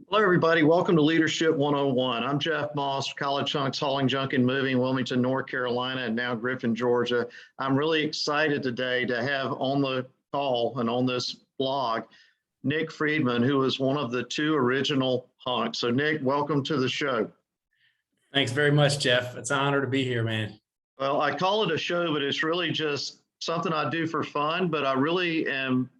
Hello, everybody. Welcome to Leadership 101. I'm Jeff Moss, College HUNKS, Hauling Junk and Moving, Wilmington, North Carolina, and now Griffin, Georgia. I'm really excited today to have on the call and on this blog, Nick Friedman, who is one of the two original HUNKS. So Nick, welcome to the show. Thanks very much, Jeff. It's an honor to be here, man. Well, I call it a show, but it's really just something I do for fun, but I really am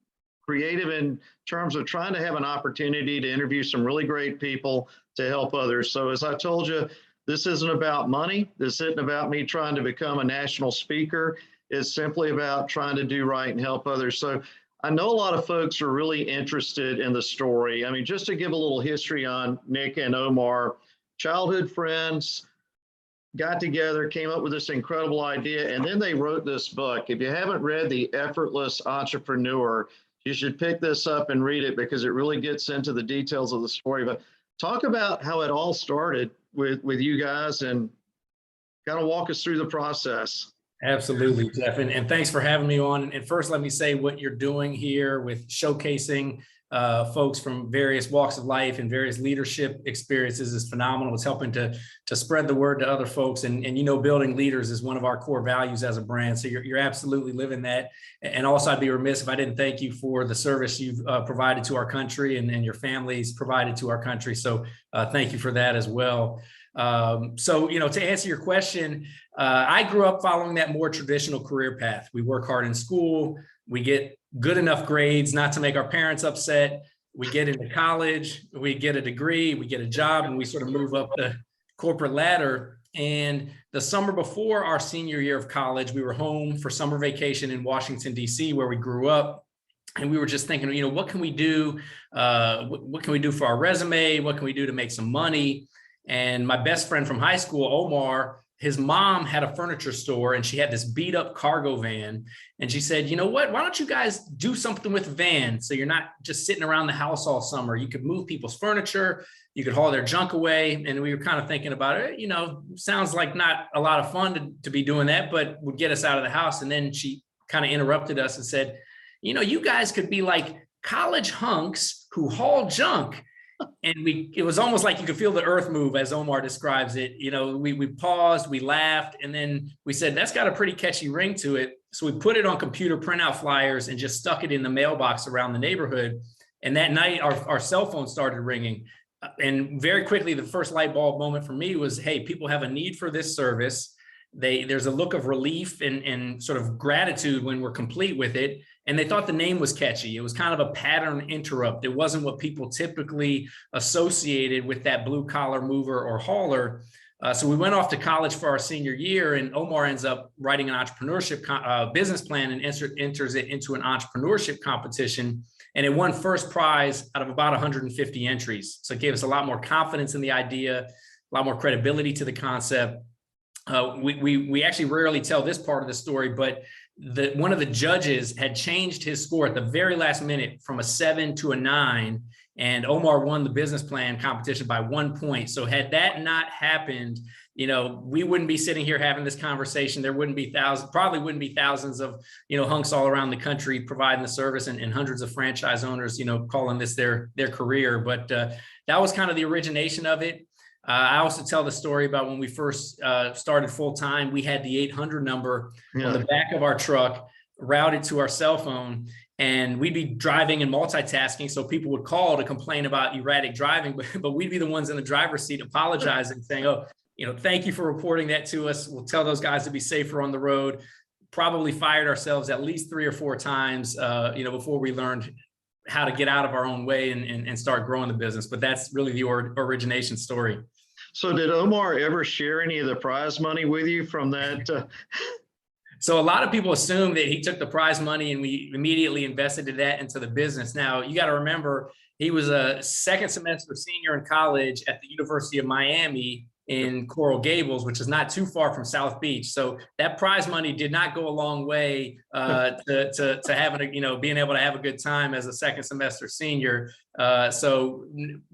creative in terms of trying to have an opportunity to interview some really great people to help others. So as I told you, this isn't about money. This isn't about me trying to become a national speaker. It's simply about trying to do right and help others. So I know a lot of folks are really interested in the story. I mean, just to give a little history on Nick and Omar, childhood friends, got together, came up with this incredible idea, and then they wrote this book. If you haven't read The Effortless Entrepreneur, you should pick this up and read it because it really gets into the details of the story. But talk about how it all started with you guys and kind of walk us through the process. Absolutely, Jeff. And thanks for having me on. And first, let me say what you're doing here with showcasing folks from various walks of life and various leadership experiences is phenomenal. It's helping to spread the word to other folks. And you know, building leaders is one of our core values as a brand. So you're absolutely living that. And also, I'd be remiss if I didn't thank you for the service you've provided to our country and your families provided to our country. So thank you for that as well. So, you know, to answer your question, I grew up following that more traditional career path. We work hard in school, we get good enough grades not to make our parents upset. We get into college, we get a degree, we get a job, and we sort of move up the corporate ladder. And the summer before our senior year of college, we were home for summer vacation in Washington, D.C., where we grew up. And we were just thinking, you know, what can we do? What can we do for our resume? What can we do to make some money? And my best friend from high school, Omar, his mom had a furniture store and she had this beat up cargo van. And she said, you know what, why don't you guys do something with a van? So you're not just sitting around the house all summer. You could move people's furniture, you could haul their junk away. And we were kind of thinking about it, you know, sounds like not a lot of fun to be doing that, but would get us out of the house. And then she kind of interrupted us and said, you know, you guys could be like college hunks who haul junk. And it was almost like you could feel the earth move, as Omar describes it. You know, we paused, we laughed, and then we said, that's got a pretty catchy ring to it. So we put it on computer printout flyers and just stuck it in the mailbox around the neighborhood. And that night, our cell phone started ringing. And very quickly, the first light bulb moment for me was, hey, people have a need for this service. There's a look of relief and sort of gratitude when we're complete with it. And they thought the name was catchy. It was kind of a pattern interrupt. It wasn't what people typically associated with that blue collar mover or hauler. So we went off to college for our senior year, and Omar ends up writing an entrepreneurship business plan and enters it into an entrepreneurship competition. And it won first prize out of about 150 entries. So it gave us a lot more confidence in the idea, a lot more credibility to the concept. We actually rarely tell this part of the story, but one of the judges had changed his score at the very last minute from a 7 to a 9, and Omar won the business plan competition by 1 point. So had that not happened, you know, we wouldn't be sitting here having this conversation. There wouldn't be probably wouldn't be thousands of, you know, hunks all around the country providing the service, and hundreds of franchise owners, you know, calling this their career. But that was kind of the origination of it. I also tell the story about when we first started full time, we had the 800 number on the back of our truck routed to our cell phone, and we'd be driving and multitasking. So people would call to complain about erratic driving, but we'd be the ones in the driver's seat apologizing, saying, oh, you know, thank you for reporting that to us. We'll tell those guys to be safer on the road. Probably fired ourselves at least 3 or 4 times, you know, before we learned how to get out of our own way and start growing the business. But that's really the origination story. So did Omar ever share any of the prize money with you from that? So a lot of people assume that he took the prize money and we immediately invested that into the business. Now, you got to remember, he was a second semester senior in college at the University of Miami in Coral Gables, which is not too far from South Beach. So that prize money did not go a long way to having, you know, being able to have a good time as a second semester senior. So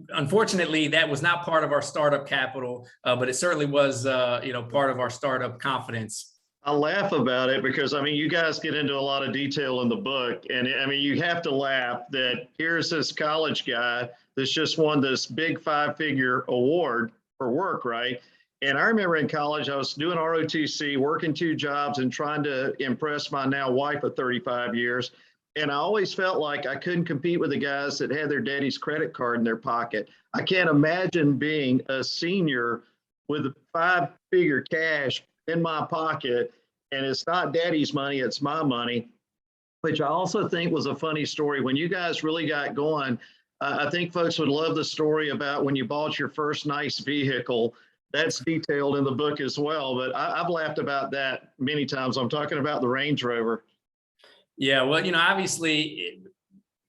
unfortunately, that was not part of our startup capital, but it certainly was, you know, part of our startup confidence. I laugh about it because I mean, you guys get into a lot of detail in the book, and I mean, you have to laugh that here's this college guy that's just won this big 5-figure award for work, right? And I remember in college, I was doing ROTC, working 2 jobs, and trying to impress my now wife of 35 years. And I always felt like I couldn't compete with the guys that had their daddy's credit card in their pocket. I can't imagine being a senior with 5-figure cash in my pocket, and it's not daddy's money, it's my money, which I also think was a funny story. When you guys really got going, I think folks would love the story about when you bought your first nice vehicle. That's detailed in the book as well, but I've laughed about that many times. I'm talking about the Range Rover. Yeah, well, obviously,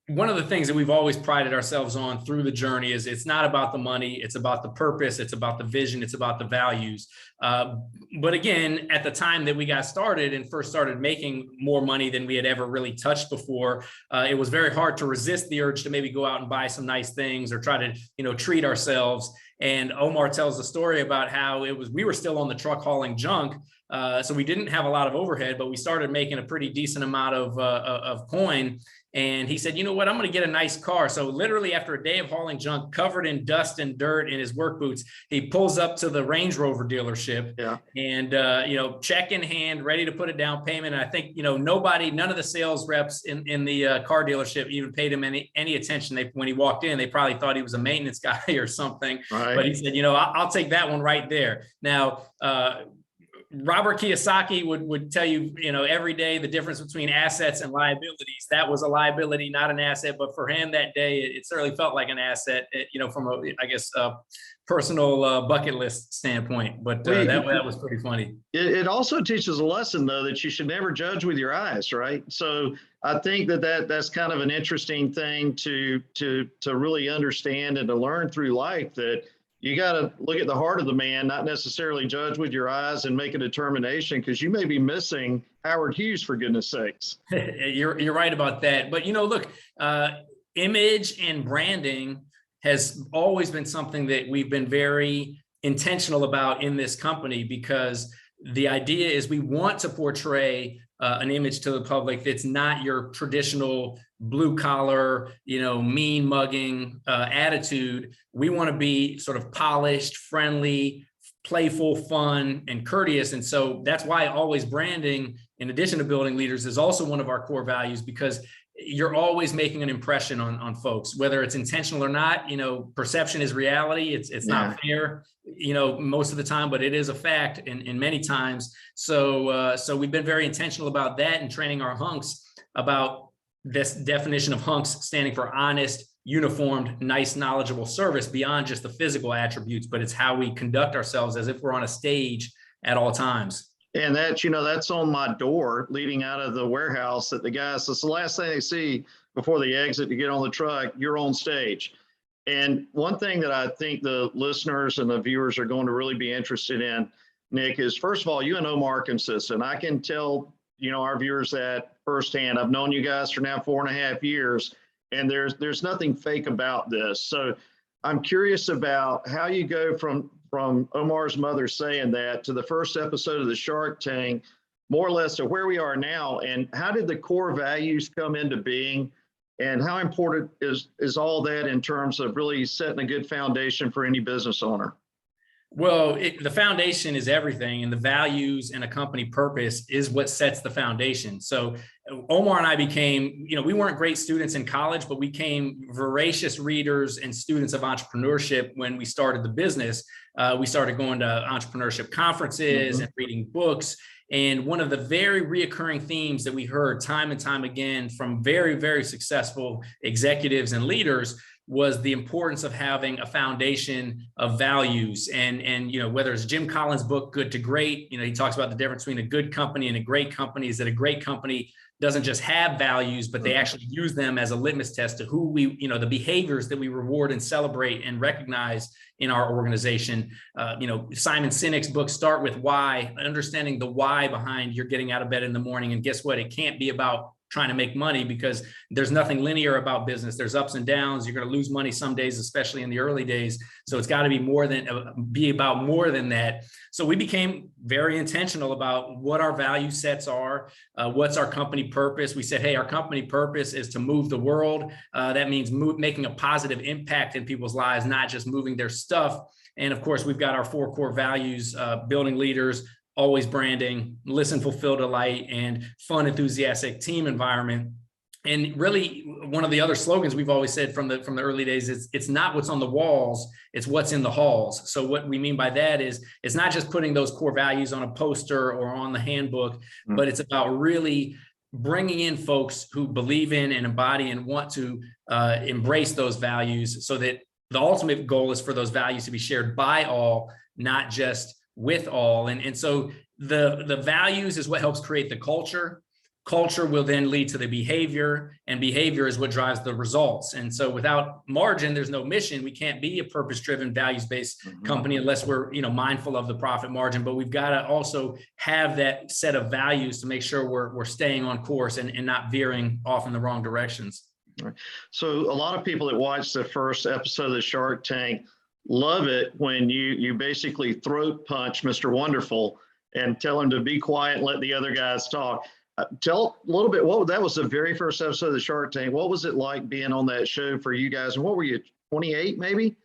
one of the things that we've always prided ourselves on through the journey is it's not about the money, it's about the purpose, it's about the vision, it's about the values. But again, at the time that we got started and first started making more money than we had ever really touched before, it was very hard to resist the urge to maybe go out and buy some nice things or try to, treat ourselves. And Omar tells the story about how we were still on the truck hauling junk. So we didn't have a lot of overhead, but we started making a pretty decent amount of coin. And he said, you know what, I'm going to get a nice car. So literally after a day of hauling junk covered in dust and dirt in his work boots, he pulls up to the Range Rover dealership and, check in hand, ready to put a down payment. And I think, none of the sales reps in the car dealership even paid him any attention. When he walked in, they probably thought he was a maintenance guy or something. Right. But he said, I'll take that one right there. Now, Robert Kiyosaki would tell you, every day the difference between assets and liabilities. That was a liability, not an asset. But for him that day, it certainly felt like an asset, from a personal bucket list standpoint. But that was pretty funny. It also teaches a lesson, though, that you should never judge with your eyes, right? So I think that's kind of an interesting thing to really understand and to learn through life, that you got to look at the heart of the man, not necessarily judge with your eyes and make a determination, because you may be missing Howard Hughes, for goodness sakes. You're right about that. But, look, image and branding has always been something that we've been very intentional about in this company, because the idea is we want to portray an image to the public that's not your traditional blue collar, mean mugging attitude. We want to be sort of polished, friendly, playful, fun, and courteous. And so that's why always branding, in addition to building leaders, is also one of our core values, because you're always making an impression on folks, whether it's intentional or not. Perception is reality. It's not fair, most of the time, but it is a fact in many times. So we've been very intentional about that and training our hunks about this definition of hunks, standing for honest, uniformed, nice, knowledgeable service, beyond just the physical attributes, but it's how we conduct ourselves as if we're on a stage at all times. And that's on my door leading out of the warehouse, that the guys, it's the last thing they see before they exit to get on the truck. You're on stage. And one thing that I think the listeners and the viewers are going to really be interested in, Nick, is, first of all, you and Omar are consistent. I can tell, our viewers that firsthand. I've known you guys for now 4.5 years, and there's nothing fake about this. So I'm curious about how you go from Omar's mother saying that to the first episode of the Shark Tank, more or less to where we are now. And how did the core values come into being? And how important is all that in terms of really setting a good foundation for any business owner? Well, the foundation is everything, and the values and a company purpose is what sets the foundation. So Omar and I became, we weren't great students in college, but we became voracious readers and students of entrepreneurship when we started the business. We started going to entrepreneurship conferences and reading books. And one of the very reoccurring themes that we heard time and time again from very, very successful executives and leaders was the importance of having a foundation of values. And whether it's Jim Collins' book, Good to Great, he talks about the difference between a good company and a great company, is that a great company doesn't just have values, but they actually use them as a litmus test to who we, the behaviors that we reward and celebrate and recognize in our organization. Simon Sinek's book, Start with Why, understanding the why behind you're getting out of bed in the morning. And guess what? It can't be about trying to make money, because there's nothing linear about business. There's ups and downs. You're going to lose money some days, especially in the early days. So it's got to be about more than that. So we became very intentional about what our value sets are. What's our company purpose? We said, hey, our company purpose is to move the world. That means making a positive impact in people's lives, not just moving their stuff. And of course, we've got our 4 core values: building leaders, always branding, listen, fulfill, delight, and fun, enthusiastic team environment. And really, one of the other slogans we've always said from the early days is, it's not what's on the walls, it's what's in the halls. So what we mean by that is, it's not just putting those core values on a poster or on the handbook, but it's about really bringing in folks who believe in and embody and want to embrace those values, so that the ultimate goal is for those values to be shared by all, not just with all. And so the values is what helps create the culture. Culture will then lead to the behavior, and behavior is what drives the results. And so without margin, there's no mission. We can't be a purpose-driven, values-based company unless we're, mindful of the profit margin. But we've got to also have that set of values to make sure we're staying on course and not veering off in the wrong directions. Right. So a lot of people that watch the first episode of the Shark Tank love it when you basically throat punch Mr. Wonderful and tell him to be quiet and let the other guys talk. Tell a little bit, that was the very first episode of the Shark Tank. What was it like being on that show for you guys? And what were you, 28 maybe?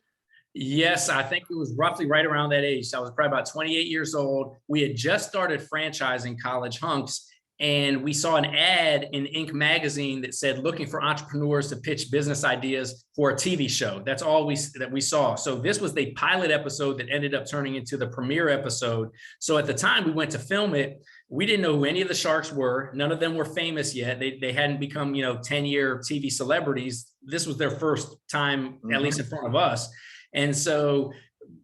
Yes, I think it was roughly right around that age. So I was probably about 28 years old. We had just started franchising College Hunks, and we saw an ad in Inc. magazine that said, looking for entrepreneurs to pitch business ideas for a TV show. That's all that we saw. So this was the pilot episode that ended up turning into the premiere episode. So at the time we went to film it, we didn't know who any of the sharks were. None of them were famous yet. They hadn't become, 10-year TV celebrities. This was their first time, at least in front of us. And so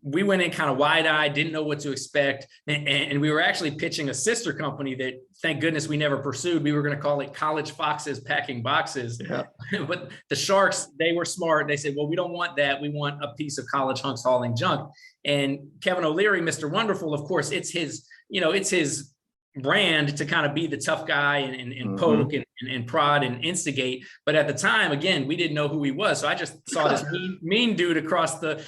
we went in kind of wide-eyed, didn't know what to expect. And we were actually pitching a sister company that, thank goodness, we never pursued. We were going to call it College Foxes Packing Boxes. Yeah. But the Sharks, they were smart. They said, well, we don't want that. We want a piece of College Hunks hauling junk. And Kevin O'Leary, Mr. Wonderful, of course, it's his brand to kind of be the tough guy and poke and prod and instigate. But at the time, again, we didn't know who he was. So I just saw this mean dude across the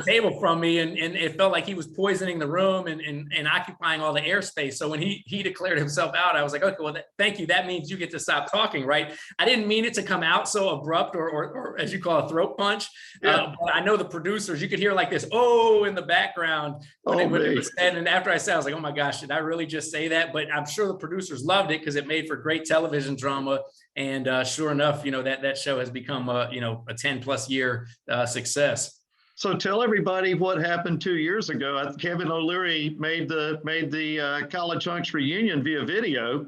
table from me, and it felt like he was poisoning the room and occupying all the airspace. So when he declared himself out, I was like, okay, well, thank you. That means you get to stop talking, right? I didn't mean it to come out so abrupt or as you call a throat punch. Yeah. But I know the producers, you could hear like this, oh, in the background when it was said. And after I said, I was like, oh my gosh, did I really just say that? But I'm sure the producers loved it because it made for great television drama. And sure enough, that show has become a 10+ year success. So tell everybody what happened 2 years ago. Kevin O'Leary made the College Hunks reunion via video.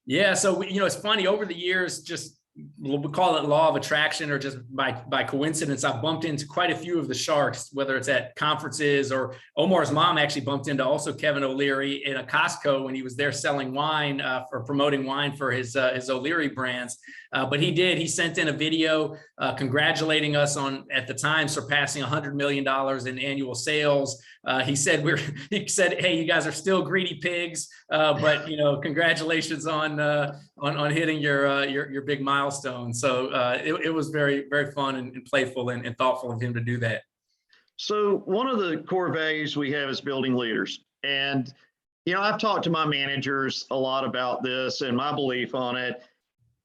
Yeah. So, it's funny, over the years, just we call it law of attraction, or just by coincidence, I've bumped into quite a few of the Sharks, whether it's at conferences, or Omar's mom actually bumped into also Kevin O'Leary in a Costco when he was there selling wine for promoting wine for his O'Leary brands. But he sent in a video congratulating us on, at the time, surpassing $100 million in annual sales. He said, hey, you guys are still greedy pigs, but congratulations on hitting your big milestone. So it was very, very fun and playful and thoughtful of him to do that. So one of the core values we have is building leaders. And, I've talked to my managers a lot about this and my belief on it.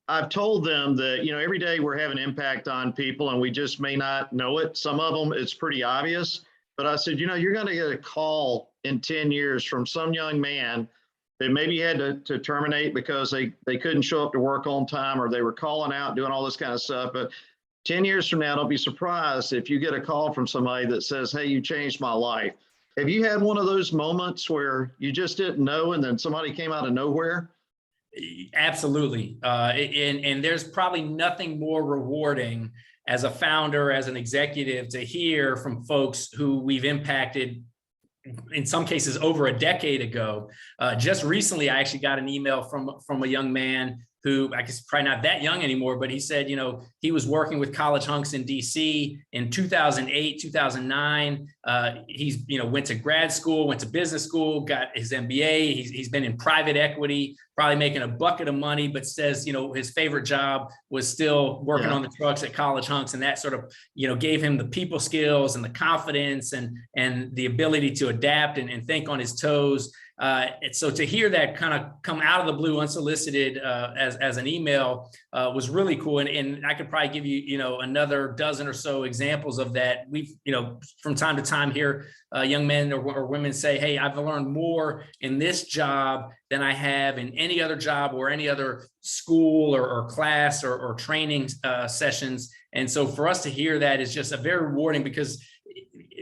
I've told them that, every day we're having impact on people and we just may not know it. Some of them, it's pretty obvious. But I said, you're going to get a call in 10 years from some young man that maybe had to terminate because they couldn't show up to work on time, or they were calling out, doing all this kind of stuff. But 10 years from now, don't be surprised if you get a call from somebody that says, hey, you changed my life. Have you had one of those moments where you just didn't know and then somebody came out of nowhere? Absolutely. And there's probably nothing more rewarding as a founder, as an executive, to hear from folks who we've impacted, in some cases over a decade ago. Just recently, I actually got an email from a young man who I guess probably not that young anymore, but he said, he was working with College Hunks in DC in 2008, 2009. He's, went to grad school, went to business school, got his MBA. He's been in private equity, probably making a bucket of money, but says, his favorite job was still working on the trucks at College Hunks. And that sort of, gave him the people skills and the confidence and the ability to adapt and think on his toes. And so to hear that kind of come out of the blue unsolicited as an email was really cool. And I could probably give you, another dozen or so examples of that. We've, from time to time here, young men or women say, hey, I've learned more in this job than I have in any other job or any other school or class or training sessions. And so for us to hear that is just a very rewarding, because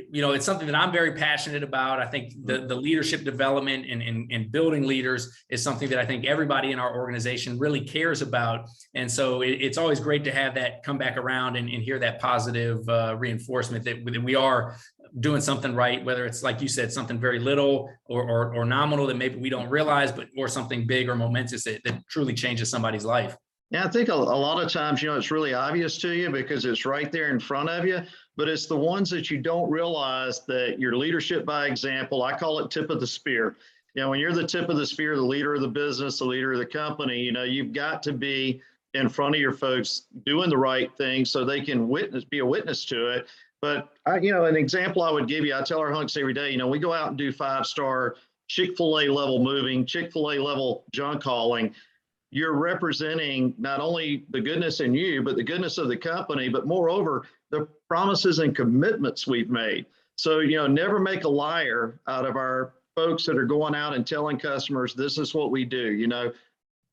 it's something that I'm very passionate about. I think the leadership development and building leaders is something that I think everybody in our organization really cares about. And so it's always great to have that come back around and hear that positive reinforcement that we are doing something right, whether it's, like you said, something very little or nominal that maybe we don't realize, or something big or momentous that truly changes somebody's life. Yeah, I think a lot of times, it's really obvious to you because it's right there in front of you, but it's the ones that you don't realize that your leadership by example, I call it tip of the spear. When you're the tip of the spear, the leader of the business, the leader of the company, you've got to be in front of your folks doing the right thing so they can be a witness to it. But an example I would give you, I tell our hunks every day, we go out and do 5-star Chick-fil-A level moving, Chick-fil-A level junk hauling. You're representing not only the goodness in you, but the goodness of the company, but moreover, the promises and commitments we've made. So, never make a liar out of our folks that are going out and telling customers, this is what we do,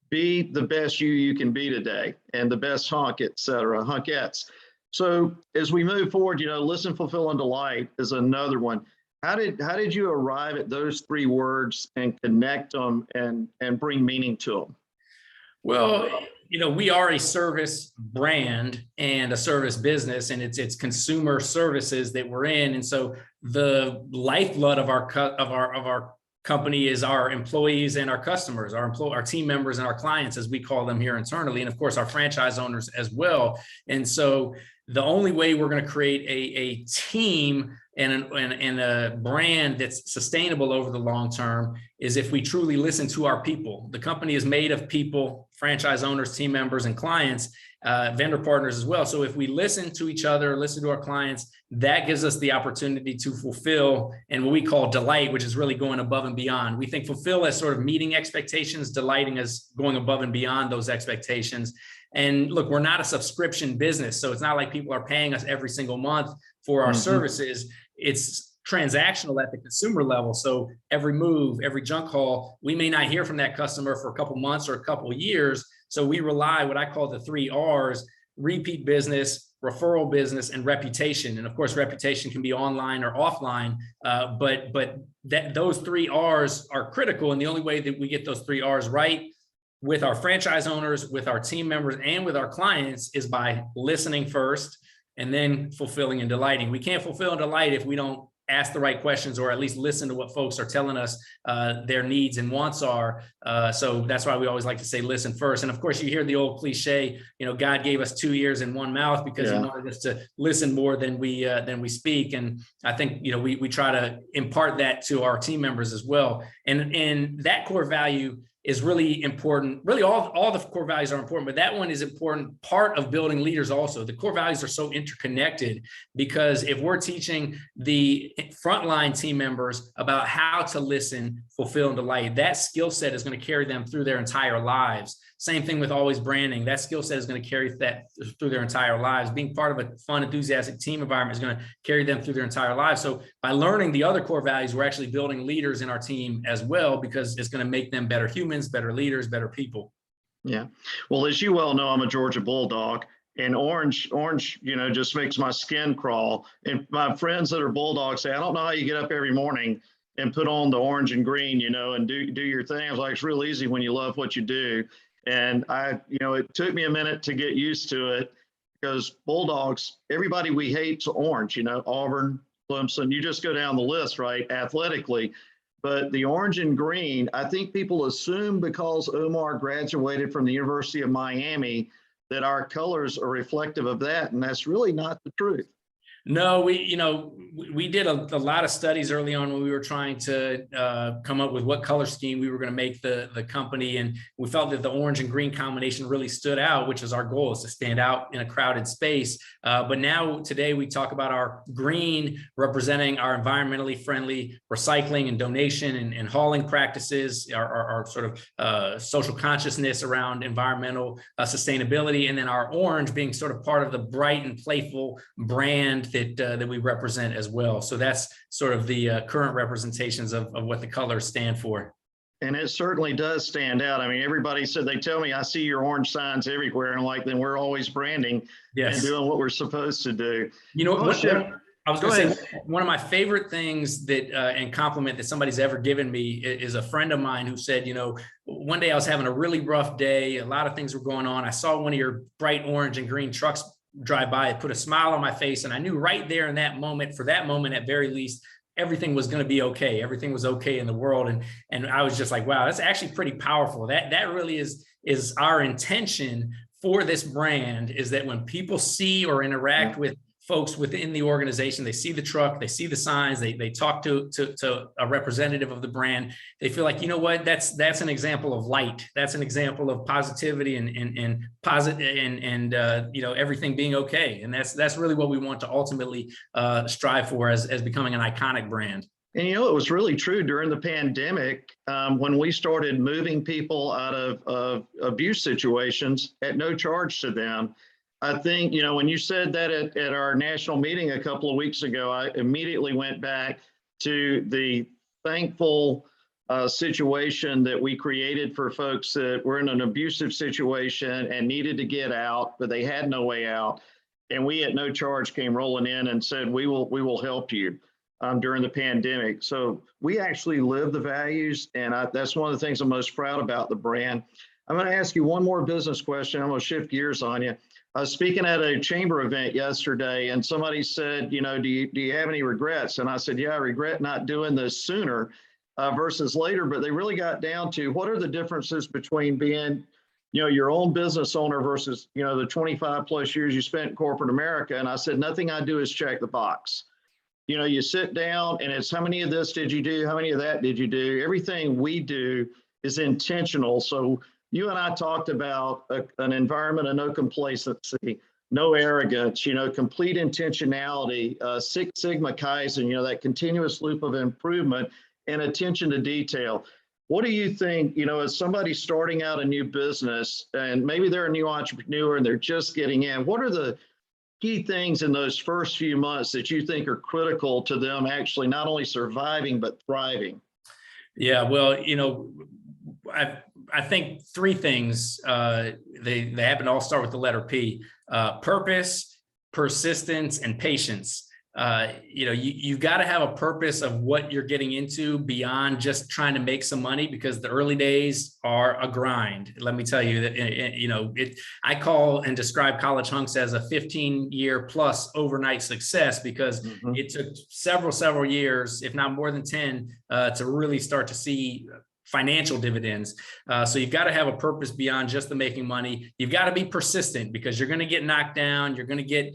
be the best you can be today and the best hunk, et cetera, hunkettes. So as we move forward, listen, fulfill, and delight is another one. How did you arrive at those 3 words and connect them and bring meaning to them? Well, we are a service brand and a service business, and it's consumer services that we're in. And so the lifeblood of our company is our employees and our customers, our team members and our clients, as we call them here internally, and of course our franchise owners as well. And so the only way we're going to create a team and a brand that's sustainable over the long term is if we truly listen to our people. The company is made of people, franchise owners, team members, and clients, vendor partners as well. So if we listen to each other, listen to our clients, that gives us the opportunity to fulfill and what we call delight, which is really going above and beyond. We think fulfill as sort of meeting expectations, delighting as going above and beyond those expectations. And look, we're not a subscription business, so it's not like people are paying us every single month for our services. It's transactional at the consumer level. So every move, every junk haul, we may not hear from that customer for a couple months or a couple of years. So we rely what I call the 3 R's: repeat business, referral business, and reputation. And of course, reputation can be online or offline, but those 3 R's are critical. And the only way that we get those 3 R's right with our franchise owners, with our team members, and with our clients is by listening first and then fulfilling and delighting. We can't fulfill and delight if we don't ask the right questions or at least listen to what folks are telling us their needs and wants are. So that's why we always like to say listen first. And of course, you hear the old cliche, God gave us 2 ears and 1 mouth because He wanted us to listen more than we speak. And I think we try to impart that to our team members as well. And that core value is really important. Really, all the core values are important, but that one is important part of building leaders also. The core values are so interconnected because if we're teaching the frontline team members about how to listen, fulfill, and delight, that skill set is going to carry them through their entire lives. Same thing with always branding. That skill set is going to carry that through their entire lives. Being part of a fun, enthusiastic team environment is going to carry them through their entire lives. So by learning the other core values, we're actually building leaders in our team as well, because it's going to make them better humans, better leaders, better people. Yeah. Well, as you well know, I'm a Georgia Bulldog, and orange, just makes my skin crawl. And my friends that are Bulldogs say, I don't know how you get up every morning and put on the orange and green, and do your thing. I was like, it's real easy when you love what you do. And it took me a minute to get used to it because Bulldogs, everybody we hate's orange, Auburn, Clemson, you just go down the list, right? Athletically. But the orange and green, I think people assume because Omar graduated from the University of Miami that our colors are reflective of that, and that's really not the truth. No, we did a lot of studies early on when we were trying to come up with what color scheme we were going to make the company. And we felt that the orange and green combination really stood out, which is our goal, is to stand out in a crowded space. But now today we talk about our green representing our environmentally friendly recycling and donation and hauling practices, our sort of social consciousness around environmental sustainability. And then our orange being sort of part of the bright and playful brand that we represent as well. So that's sort of the current representations of what the colors stand for. And it certainly does stand out. I mean, everybody said, they tell me I see your orange signs everywhere. And I'm like, then we're always branding and doing what we're supposed to do. You know, I was going to say, one of my favorite things that and compliment that somebody's ever given me is a friend of mine who said, one day I was having a really rough day. A lot of things were going on. I saw one of your bright orange and green trucks drive by. It put a smile on my face, and I knew right there in that moment, for that moment at very least, everything was going to be okay. Everything was okay in the world, and I was just like, wow, that's actually pretty powerful. That really is our intention for this brand, is that when people see or interact with folks within the organization, they see the truck, they see the signs, they talk to a representative of the brand, they feel like, you know what, that's an example of light. That's an example of positivity and everything being okay. And that's really what we want to ultimately strive for as becoming an iconic brand. And it was really true during the pandemic when we started moving people out of abuse situations at no charge to them. I think, when you said that at our national meeting a couple of weeks ago, I immediately went back to the thankful situation that we created for folks that were in an abusive situation and needed to get out, but they had no way out. And we at no charge came rolling in and said, we will help you during the pandemic. So we actually live the values, and that's one of the things I'm most proud about the brand. I'm going to ask you one more business question. I'm going to shift gears on you. I was speaking at a chamber event yesterday, and somebody said, do you have any regrets? And I said, yeah, I regret not doing this sooner versus later. But they really got down to what are the differences between being, your own business owner versus, the 25 plus years you spent in corporate America. And I said, nothing I do is check the box. You sit down and it's how many of this did you do? How many of that did you do? Everything we do is intentional. So you and I talked about an environment of no complacency, no arrogance, complete intentionality, Six Sigma Kaizen, that continuous loop of improvement and attention to detail. What do you think, as somebody starting out a new business and maybe they're a new entrepreneur and they're just getting in, what are the key things in those first few months that you think are critical to them actually not only surviving, but thriving? Yeah, well, I think three things, they happen to all start with the letter P: purpose, persistence, and patience. You've got to have a purpose of what you're getting into beyond just trying to make some money, because the early days are a grind. Let me tell you that, I call and describe College Hunks as a 15-year plus overnight success, because it took several years, if not more than 10, to really start to see financial dividends. So you've got to have a purpose beyond just the making money. You've got to be persistent, because you're going to get knocked down. You're going to get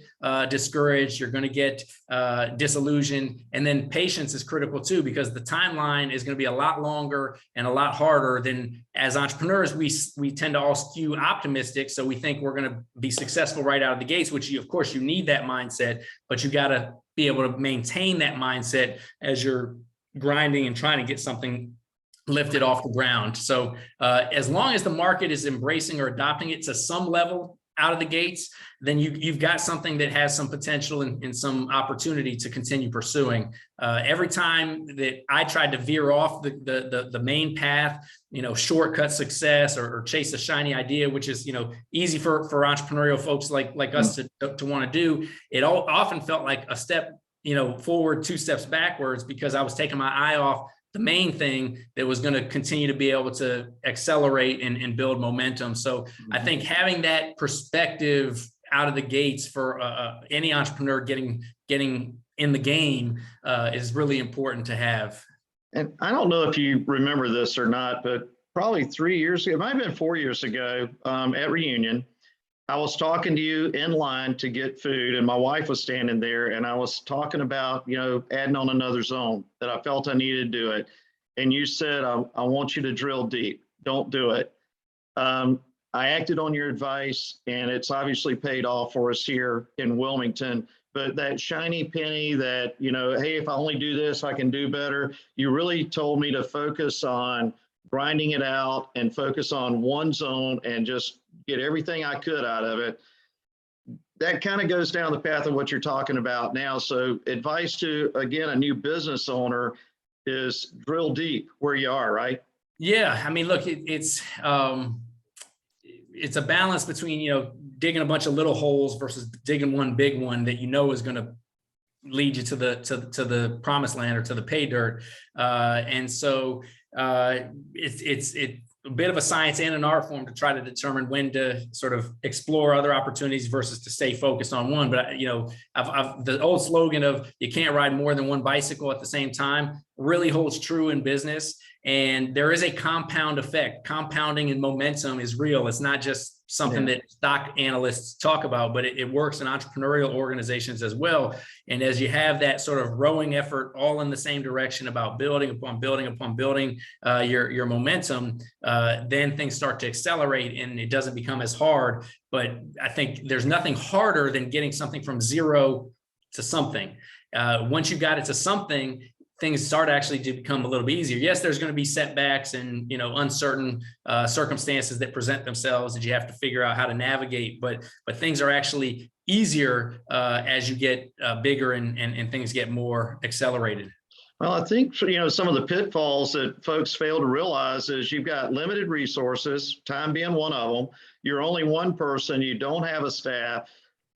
discouraged. You're going to get disillusioned. And then patience is critical too, because the timeline is going to be a lot longer and a lot harder than, as entrepreneurs, we tend to all skew optimistic. So we think we're going to be successful right out of the gates, which of course you need that mindset, but you got to be able to maintain that mindset as you're grinding and trying to get something lifted off the ground. So as long as the market is embracing or adopting it to some level out of the gates, then you've got something that has some potential and some opportunity to continue pursuing. Every time that I tried to veer off the main path, shortcut success or chase a shiny idea, which is easy for entrepreneurial folks like us to want to do, it often felt like a step forward, two steps backwards, because I was taking my eye off the main thing that was going to continue to be able to accelerate and build momentum. So I think having that perspective out of the gates for any entrepreneur getting in the game is really important to have. And I don't know if you remember this or not, but probably 3 years ago, it might have been 4 years ago, at Reunion, I was talking to you in line to get food, and my wife was standing there, and I was talking about, adding on another zone that I felt I needed to do it. And you said, I want you to drill deep. Don't do it. I acted on your advice, and it's obviously paid off for us here in Wilmington. But that shiny penny that, hey, if I only do this, I can do better. You really told me to focus on grinding it out and focus on one zone and just get everything I could out of it. That kind of goes down the path of what you're talking about now. So advice to, again, a new business owner is drill deep where you are, right? Yeah, I mean, look, it's a balance between, digging a bunch of little holes versus digging one big one that is going to lead you to the promised land or to the pay dirt. And so it's a bit of a science and an art form to try to determine when to sort of explore other opportunities versus to stay focused on one. But I've the old slogan of you can't ride more than one bicycle at the same time really holds true in business. And there is a compound effect. Compounding and momentum is real. It's not just something that stock analysts talk about, but it works in entrepreneurial organizations as well. And as you have that sort of rowing effort all in the same direction about building upon building upon building your momentum, then things start to accelerate and it doesn't become as hard. But I think there's nothing harder than getting something from zero to something. Once you got it to something, things start actually to become a little bit easier. Yes, there's going to be setbacks and uncertain circumstances that present themselves that you have to figure out how to navigate. But things are actually easier as you get bigger and things get more accelerated. Well, I think some of the pitfalls that folks fail to realize is you've got limited resources, time being one of them. You're only one person. You don't have a staff.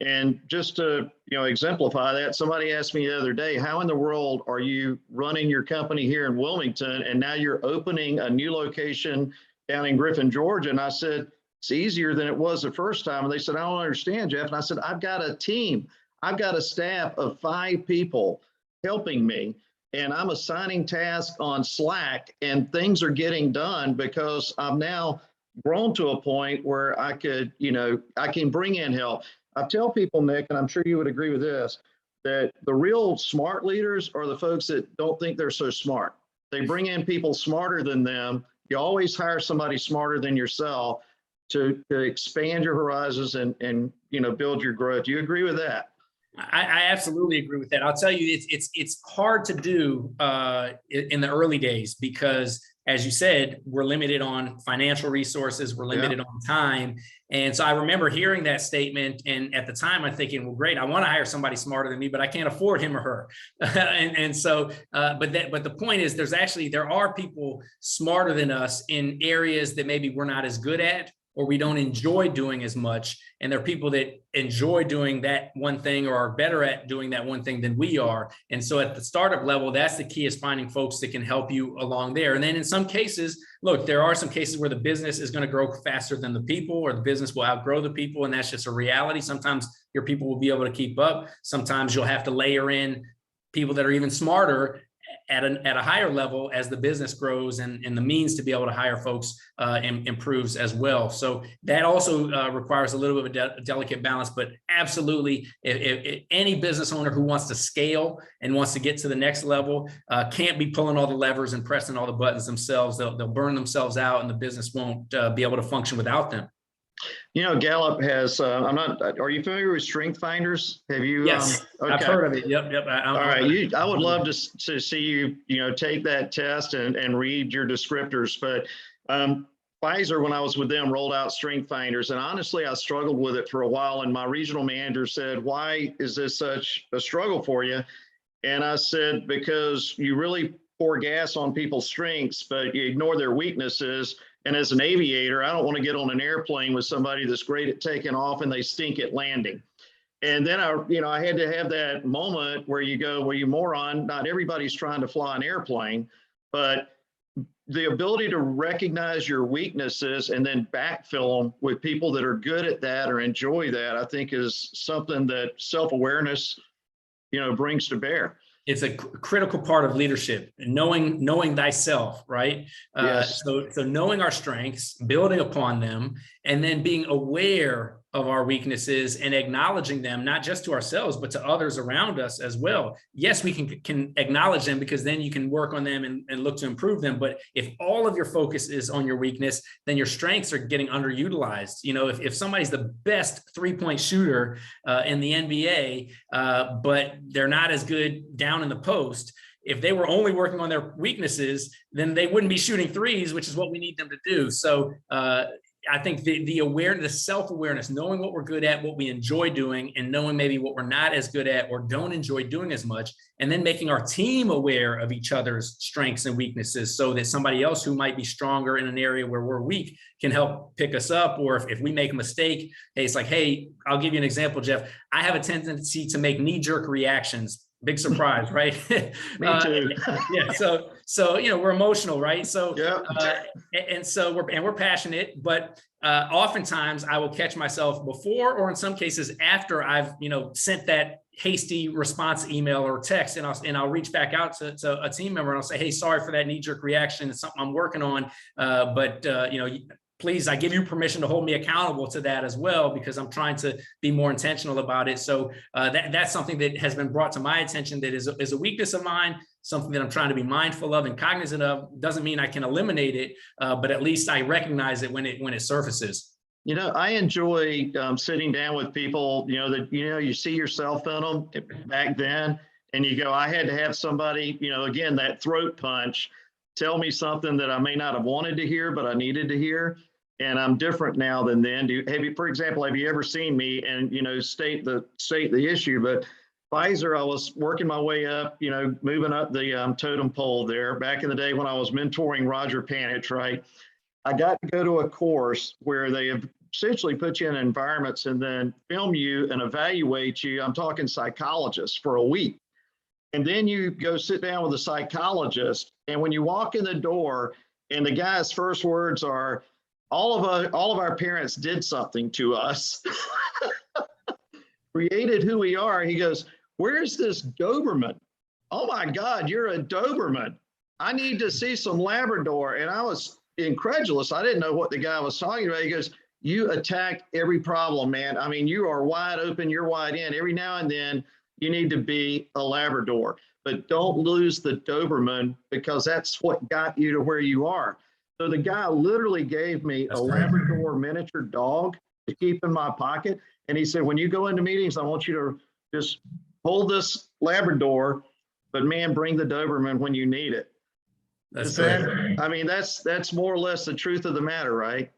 And just to exemplify that, somebody asked me the other day, how in the world are you running your company here in Wilmington and now you're opening a new location down in Griffin, Georgia? And I said, it's easier than it was the first time. And they said, I don't understand, Jeff. And I said, I've got a team. I've got a staff of 5 people helping me. And I'm assigning tasks on Slack and things are getting done because I'm now grown to a point where I could, I can bring in help. I tell people, Nick, and I'm sure you would agree with this, that the real smart leaders are the folks that don't think they're so smart. They bring in people smarter than them. You always hire somebody smarter than yourself to expand your horizons and build your growth. Do you agree with that? I absolutely agree with that. I'll tell you, it's hard to do in the early days because, as you said, we're limited on financial resources, we're limited on time. And so I remember hearing that statement, and at the time I'm thinking, well, great, I want to hire somebody smarter than me, but I can't afford him or her. and so, but the point is, there are people smarter than us in areas that maybe we're not as good at, or we don't enjoy doing as much. And there are people that enjoy doing that one thing or are better at doing that one thing than we are. And so at the startup level, that's the key, is finding folks that can help you along there. And then in some cases, look, there are some cases where the business is going to grow faster than the people, or the business will outgrow the people. And that's just a reality. Sometimes your people will be able to keep up. Sometimes you'll have to layer in people that are even smarter at a higher level as the business grows, and the means to be able to hire folks improves as well. So that also requires a little bit of a delicate balance, but absolutely, if any business owner who wants to scale and wants to get to the next level can't be pulling all the levers and pressing all the buttons themselves. They'll burn themselves out, and the business won't be able to function without them. Gallup has, are you familiar with strength finders? Have you? Yes, Okay. I've heard of it. Yep. All right. I would love to see you, take that test and read your descriptors. But Pfizer, when I was with them, rolled out strength finders. And honestly, I struggled with it for a while. And my regional manager said, why is this such a struggle for you? And I said, because you really pour gas on people's strengths, but you ignore their weaknesses. And as an aviator, I don't want to get on an airplane with somebody that's great at taking off and they stink at landing. And then I had to have that moment where you go, well, you moron, not everybody's trying to fly an airplane, but the ability to recognize your weaknesses and then backfill them with people that are good at that or enjoy that, I think is something that self-awareness, brings to bear. it's a critical part of leadership, knowing thyself, right? Yes. So knowing our strengths, building upon them, and then being aware of our weaknesses and acknowledging them, not just to ourselves, but to others around us as well. Yes, we can acknowledge them, because then you can work on them and look to improve them. But if all of your focus is on your weakness, then your strengths are getting underutilized. You know, if somebody's the best 3-point shooter in the NBA, but they're not as good down in the post, if they were only working on their weaknesses, then they wouldn't be shooting threes, which is what we need them to do. So I think the awareness, the self-awareness, knowing what we're good at, what we enjoy doing, and knowing maybe what we're not as good at or don't enjoy doing as much, and then making our team aware of each other's strengths and weaknesses, so that somebody else who might be stronger in an area where we're weak can help pick us up. Or if we make a mistake, hey, it's like, hey, I'll give you an example, Jeff. I have a tendency to make knee-jerk reactions. Big surprise, right? Me too. Yeah. So you know, we're emotional, right? So yeah. and so we're passionate, but oftentimes I will catch myself before, or in some cases after I've sent that hasty response email or text, and I'll reach back out to a team member and I'll say, hey, sorry for that knee-jerk reaction. It's something I'm working on, but please, I give you permission to hold me accountable to that as well, because I'm trying to be more intentional about it. So that's something that has been brought to my attention that is a weakness of mine, something that I'm trying to be mindful of and cognizant of. Doesn't mean I can eliminate it, but at least I recognize it when it surfaces. I enjoy sitting down with people, that, you see yourself in them back then, and you go, I had to have somebody, again, that throat punch, tell me something that I may not have wanted to hear, but I needed to hear. And I'm different now than then. For example, have you ever seen me and, state the issue? But Pfizer, I was working my way up, moving up the totem pole there back in the day when I was mentoring Roger Panich, right? I got to go to a course where they have essentially put you in environments and then film you and evaluate you. I'm talking psychologists for a week. And then you go sit down with a psychologist. And when you walk in the door and the guy's first words are, all of our parents did something to us, created who we are. He goes, where's this Doberman? Oh my God, you're a Doberman. I need to see some Labrador. And I was incredulous. I didn't know what the guy was talking about. He goes, you attack every problem, man. I mean, you are wide open, you're wide in. Every now and then you need to be a Labrador, but don't lose the Doberman, because that's what got you to where you are. So the guy literally gave me a Labrador miniature dog to keep in my pocket. And he said, when you go into meetings, I want you to just hold this Labrador, but man, bring the Doberman when you need it. That's great. I mean, that's more or less the truth of the matter, right?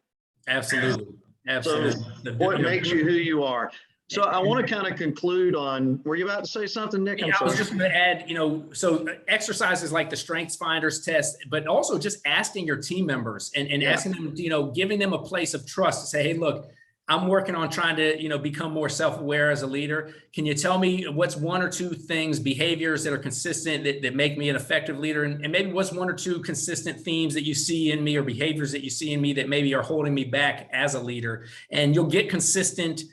Absolutely. Absolutely. So what makes you who you are? So I want to kind of conclude on, were you about to say something, Nick? I was just going to add, so exercises like the Strengths Finders test, but also just asking your team members and asking them, giving them a place of trust to say, hey, look, I'm working on trying to, become more self-aware as a leader. Can you tell me what's one or two things, behaviors that are consistent that make me an effective leader? And maybe what's one or two consistent themes that you see in me, or behaviors that you see in me that maybe are holding me back as a leader? And you'll get consistent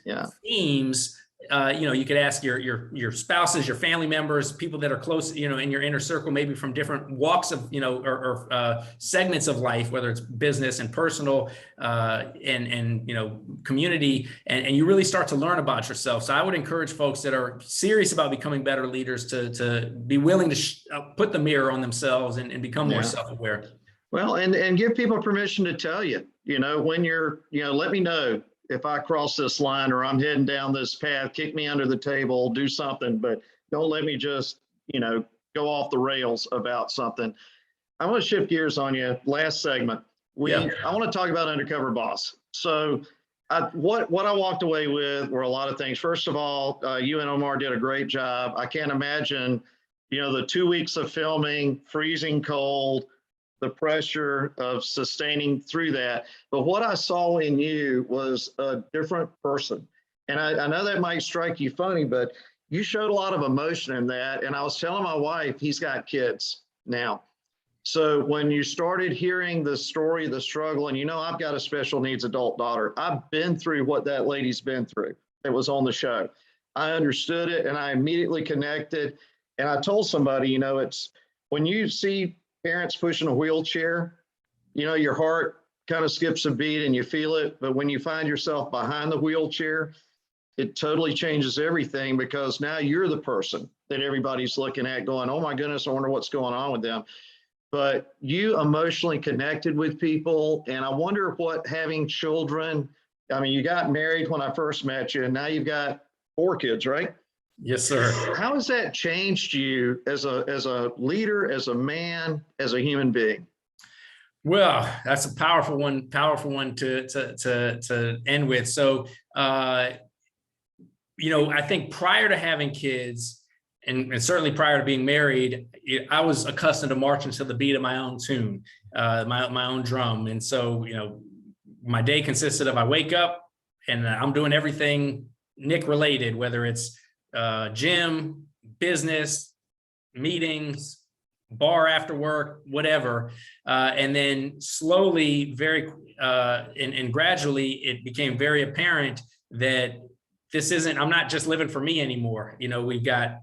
themes. You could ask your spouses, your family members, people that are close, in your inner circle, maybe from different walks of, or segments of life, whether it's business and personal, and community, and you really start to learn about yourself. So I would encourage folks that are serious about becoming better leaders to be willing to put the mirror on themselves and become more self-aware. Well, and give people permission to tell you, when you're, let me know if I cross this line or I'm heading down this path, kick me under the table, do something, but don't let me just, go off the rails about something. I want to shift gears on you. Last segment. I want to talk about Undercover Boss. So what I walked away with were a lot of things. First of all, you and Omar did a great job. I can't imagine, the 2 weeks of filming, freezing cold, the pressure of sustaining through that. But what I saw in you was a different person. And I know that might strike you funny, but you showed a lot of emotion in that. And I was telling my wife, he's got kids now. So when you started hearing the story, the struggle, and I've got a special needs adult daughter. I've been through what that lady's been through that was on the show. I understood it and I immediately connected. And I told somebody, you know, it's when you see parents pushing a wheelchair, you know, your heart kind of skips a beat and you feel it. But when you find yourself behind the wheelchair, it totally changes everything, because now you're the person that everybody's looking at going, oh my goodness, I wonder what's going on with them. But you emotionally connected with people. And I wonder what having children, I mean, you got married when I first met you, and now you've got 4 kids, right? Yes, sir. How has that changed you as a leader, as a man, as a human being? Well, that's a powerful one to end with. So, you know, I think prior to having kids, and certainly prior to being married, I was accustomed to marching to the beat of my own tune, my own drum. And so, you know, my day consisted of, I wake up and I'm doing everything Nick related, whether it's gym, business, meetings, bar after work, whatever. And then slowly, and gradually, it became very apparent that I'm not just living for me anymore. You know, we've got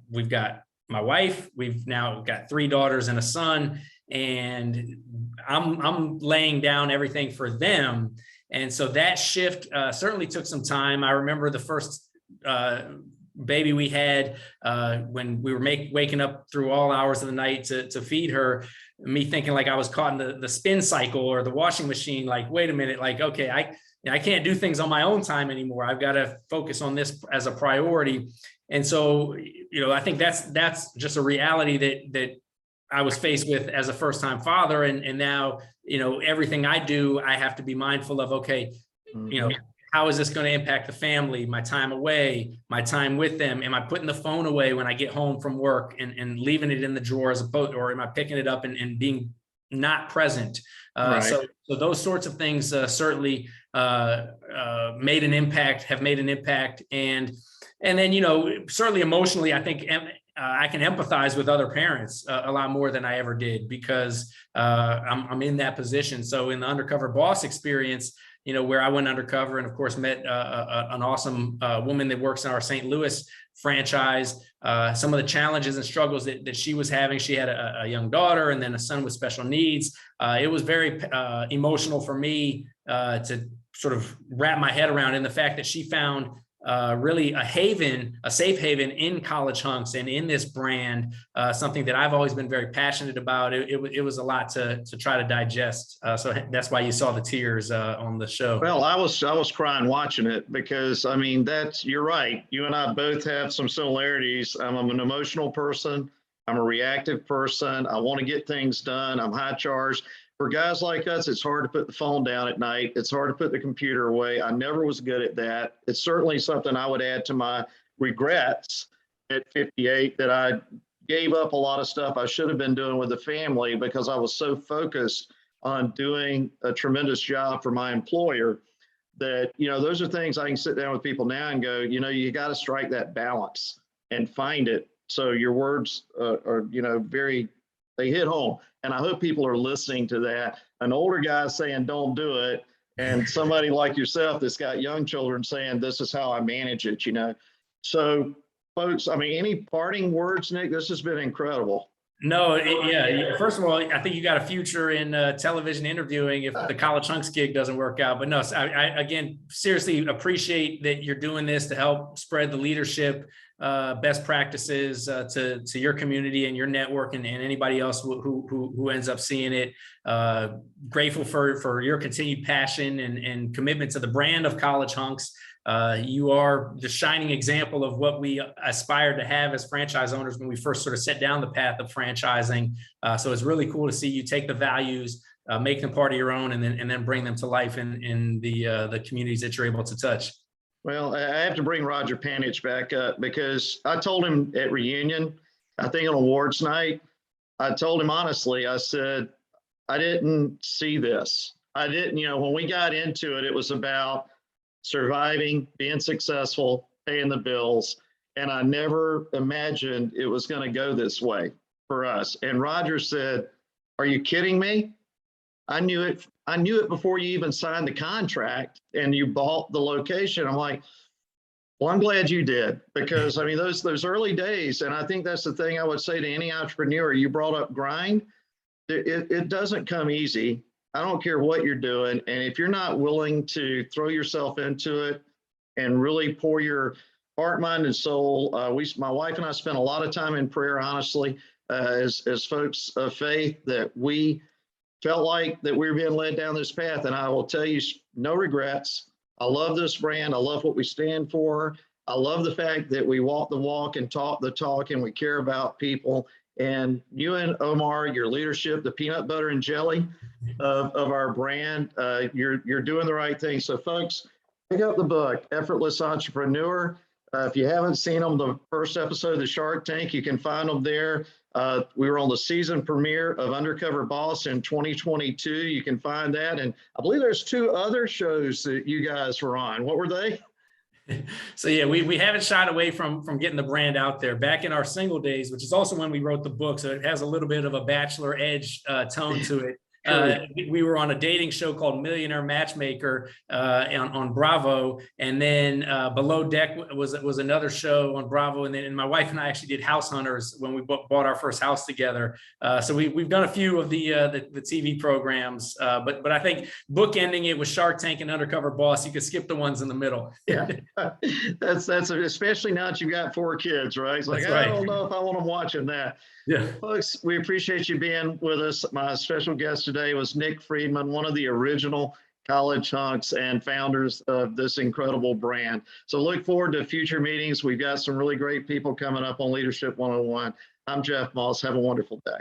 my wife, we've now got 3 daughters and a son, and I'm laying down everything for them. And so that shift certainly took some time. I remember the first baby we had when we were waking up through all hours of the night to feed her, me thinking like I was caught in the spin cycle or the washing machine. Like, wait a minute, like, okay, I can't do things on my own time anymore. I've got to focus on this as a priority. And so, you know, I think that's just a reality that I was faced with as a first-time father. And now, you know, everything I do, I have to be mindful of, okay, you know, how is this going to impact the family, my time away, my time with them? Am I putting the phone away when I get home from work and leaving it in the drawer as opposed, or am I picking it up and being not present? Right. So those sorts of things certainly have made an impact. And then, you know, certainly emotionally, I think I can empathize with other parents a lot more than I ever did, because I'm in that position. So in the Undercover Boss experience, you know, where I went undercover and of course met an awesome woman that works in our St. Louis franchise, some of the challenges and struggles that she was having. She had a young daughter and then a son with special needs. It was very emotional for me to sort of wrap my head around, in the fact that she found really a safe haven in College Hunks and in this brand, something that I've always been very passionate about. It was a lot to try to digest. So that's why you saw the tears on the show. Well, I was crying watching it, because I mean, you're right. You and I both have some similarities. I'm an emotional person. I'm a reactive person. I want to get things done. I'm high charged. For guys like us, it's hard to put the phone down at night. It's hard to put the computer away. I never was good at that. It's certainly something I would add to my regrets at 58, that I gave up a lot of stuff I should have been doing with the family because I was so focused on doing a tremendous job for my employer, that, you know, those are things I can sit down with people now and go, you know, you got to strike that balance and find it. So your words are, you know, they hit home. And I hope people are listening to that. An older guy saying, don't do it. And somebody like yourself that's got young children saying, this is how I manage it, you know? So folks, I mean, any parting words, Nick? This has been incredible. No, yeah. First of all, I think you got a future in television interviewing if the College Hunks gig doesn't work out. But no, I again, seriously appreciate that you're doing this to help spread the leadership best practices to your community and your network, and anybody else who ends up seeing it. Grateful for your continued passion and commitment to the brand of College Hunks. You are the shining example of what we aspired to have as franchise owners when we first sort of set down the path of franchising. So it's really cool to see you take the values, make them part of your own, and then bring them to life in the communities that you're able to touch. Well, I have to bring Roger Panich back up, because I told him at reunion, I think on awards night, I told him honestly, I said, I didn't see this. I didn't, you know, when we got into it, it was about surviving, being successful, paying the bills. And I never imagined it was going to go this way for us. And Roger said, are you kidding me? I knew it before you even signed the contract and you bought the location. I'm like, Well, I'm glad you did, because I mean, those early days, and I think that's the thing I would say to any entrepreneur. You brought up grind. It doesn't come easy. I don't care what you're doing. And if you're not willing to throw yourself into it and really pour your heart, mind, and soul, my wife and I spent a lot of time in prayer, honestly, as folks of faith, that we felt like that we were being led down this path. And I will tell you, no regrets. I love this brand. I love what we stand for. I love the fact that we walk the walk and talk the talk, and we care about people. And you and Omar, your leadership, the peanut butter and jelly of our brand, you're doing the right thing. So folks, pick up the book, Effortless Entrepreneur. If you haven't seen them, the first episode of the Shark Tank, you can find them there. We were on the season premiere of Undercover Boss in 2022. You can find that. And I believe there's 2 other shows that you guys were on. What were they? So yeah, we haven't shied away from getting the brand out there. Back in our single days, which is also when we wrote the book, so it has a little bit of a Bachelor edge tone to it. We were on a dating show called Millionaire Matchmaker on Bravo, and then Below Deck was another show on Bravo, and my wife and I actually did House Hunters when we bought our first house together. So we've done a few of the TV programs, but I think bookending it with Shark Tank and Undercover Boss, you could skip the ones in the middle. Yeah, that's especially now that you've got 4 kids, right? It's like, I don't know if I want them watching that. Yeah. Folks, we appreciate you being with us. My special guest today was Nick Friedman, one of the original college hunks and founders of this incredible brand. So look forward to future meetings. We've got some really great people coming up on Leadership 101. I'm Jeff Moss. Have a wonderful day.